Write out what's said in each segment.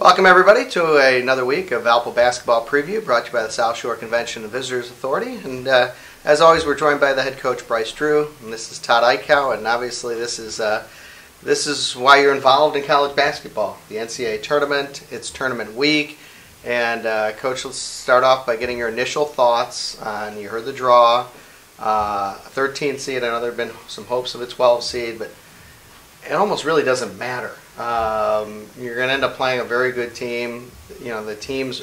Welcome everybody to another week of Valpo basketball preview brought to you by the South Shore Convention and Visitors Authority. And as always, we're joined by the head coach Bryce Drew, and this is Todd Eichow, and obviously this is why you're involved in college basketball. The NCAA tournament, it's tournament week, and Coach, let's start off by getting your initial thoughts on, you heard the draw, 13 seed. I know there have been some hopes of a 12 seed, but it almost really doesn't matter. You're going to end up playing a very good team. You know, the teams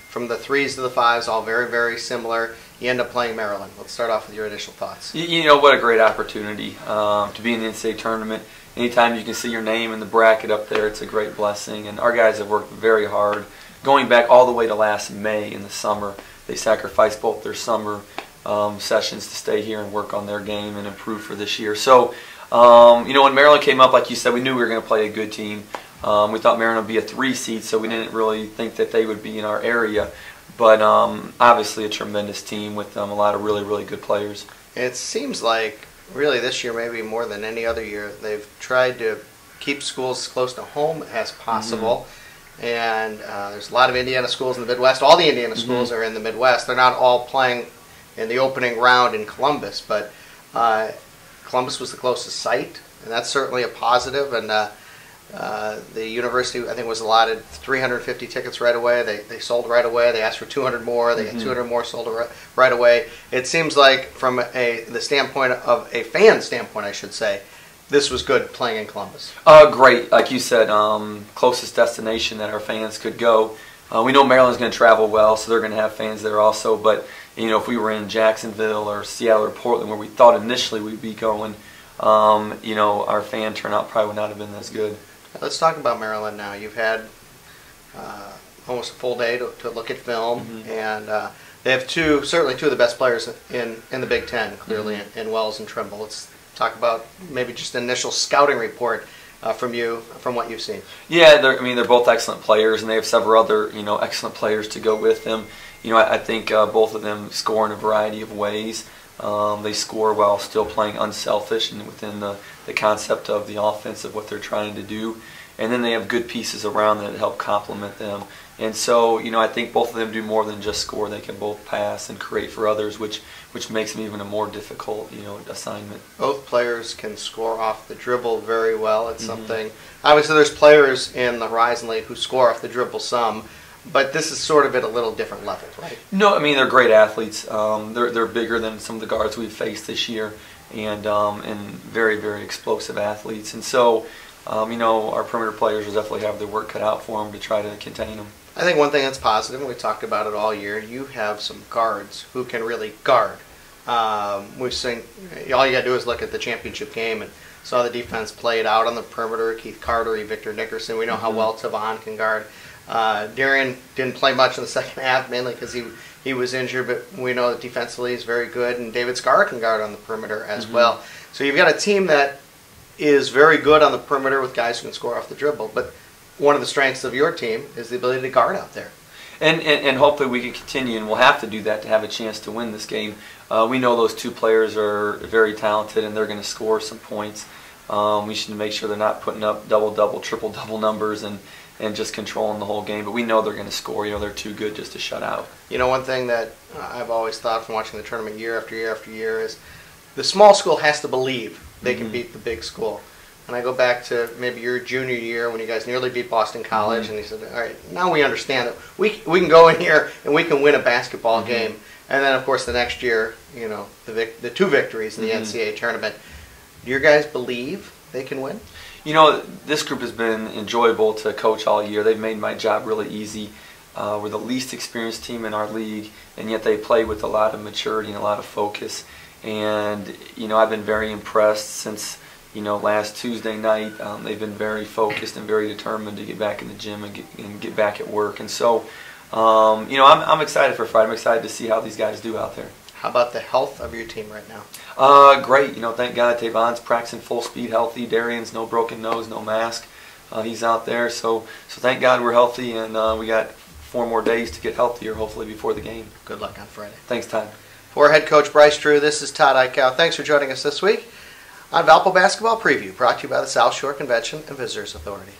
from the 3s to the 5s, all very, very similar. You end up playing Maryland. Let's start off with your initial thoughts. You know, what a great opportunity to be in the NCAA tournament. Anytime you can see your name in the bracket up there, it's a great blessing. And our guys have worked very hard. Going back all the way to last May in the summer, they sacrificed both their summer sessions to stay here and work on their game and improve for this year. So, you know, when Maryland came up, like you said, we knew we were going to play a good team. We thought Maryland would be a 3 seed, so we didn't really think that they would be in our area. But obviously a tremendous team with a lot of really, really good players. It seems like really this year, maybe more than any other year, they've tried to keep schools as close to home as possible. And there's a lot of Indiana schools in the Midwest. All the Indiana schools are in the Midwest. They're not all playing in the opening round in Columbus, but Columbus was the closest site, and that's certainly a positive. And the university, I think, was allotted 350 tickets right away. They sold right away. They asked for 200 more. They had 200 more sold right away. It seems like from the standpoint of a fan standpoint, I should say, this was good playing in Columbus. Great. Like you said, closest destination that our fans could go. We know Maryland's going to travel well, so they're going to have fans there also. But, you know, if we were in Jacksonville or Seattle or Portland, where we thought initially we'd be going, you know, our fan turnout probably would not have been as good. Let's talk about Maryland now. You've had almost a full day to look at film, and they have certainly two of the best players in the Big Ten, clearly, in Wells and Trimble. Let's talk about maybe just an initial scouting report from what you've seen. Yeah, they're both excellent players, and they have several other, you know, excellent players to go with them. You know, I think both of them score in a variety of ways. They score while still playing unselfish and within the concept of the offense of what they're trying to do. And then they have good pieces around that help complement them. And so, you know, I think both of them do more than just score. They can both pass and create for others, which makes them even a more difficult, you know, assignment. Both players can score off the dribble very well. It's something, obviously there's players in the Horizon League who score off the dribble some, but this is sort of at a little different level, right? No, I mean, they're great athletes. They're bigger than some of the guards we've faced this year, and very, very explosive athletes. And so, you know, our perimeter players will definitely have their work cut out for them to try to contain them. I think one thing that's positive, and we talked about it all year, you have some guards who can really guard. We've seen, all you got to do is look at the championship game and saw the defense play it out on the perimeter. Keith Carter, Victor Nickerson. We know how well Tavon can guard. Darian didn't play much in the second half, mainly because he was injured, but we know that defensively he's very good, and David Scarr can guard on the perimeter as well. So you've got a team that is very good on the perimeter with guys who can score off the dribble, but one of the strengths of your team is the ability to guard out there. And hopefully we can continue, and we'll have to do that to have a chance to win this game. We know those two players are very talented, and they're going to score some points. We should make sure they're not putting up double-double, triple-double numbers and just controlling the whole game. But we know they're going to score. You know, they're too good just to shut out. You know, one thing that I've always thought from watching the tournament year after year after year is the small school has to believe they can beat the big school. And I go back to maybe your junior year when you guys nearly beat Boston College, and he said, all right, now we understand that we can go in here and we can win a basketball game. And then, of course, the next year, you know, the 2 victories in the NCAA tournament. Do your guys believe they can win? You know, this group has been enjoyable to coach all year. They've made my job really easy. We're the least experienced team in our league, and yet they play with a lot of maturity and a lot of focus. And, you know, I've been very impressed since, you know, last Tuesday night. They've been very focused and very determined to get back in the gym and get back at work. And so, you know, I'm excited for Friday. I'm excited to see how these guys do out there. How about the health of your team right now? Great. You know, thank God Tavon's practicing full speed, healthy. Darian's no broken nose, no mask. He's out there. So thank God we're healthy, and we got 4 more days to get healthier, hopefully, before the game. Good luck on Friday. Thanks, Todd. For head coach Bryce Drew, this is Todd Eichow. Thanks for joining us this week on Valpo Basketball Preview, brought to you by the South Shore Convention and Visitors Authority.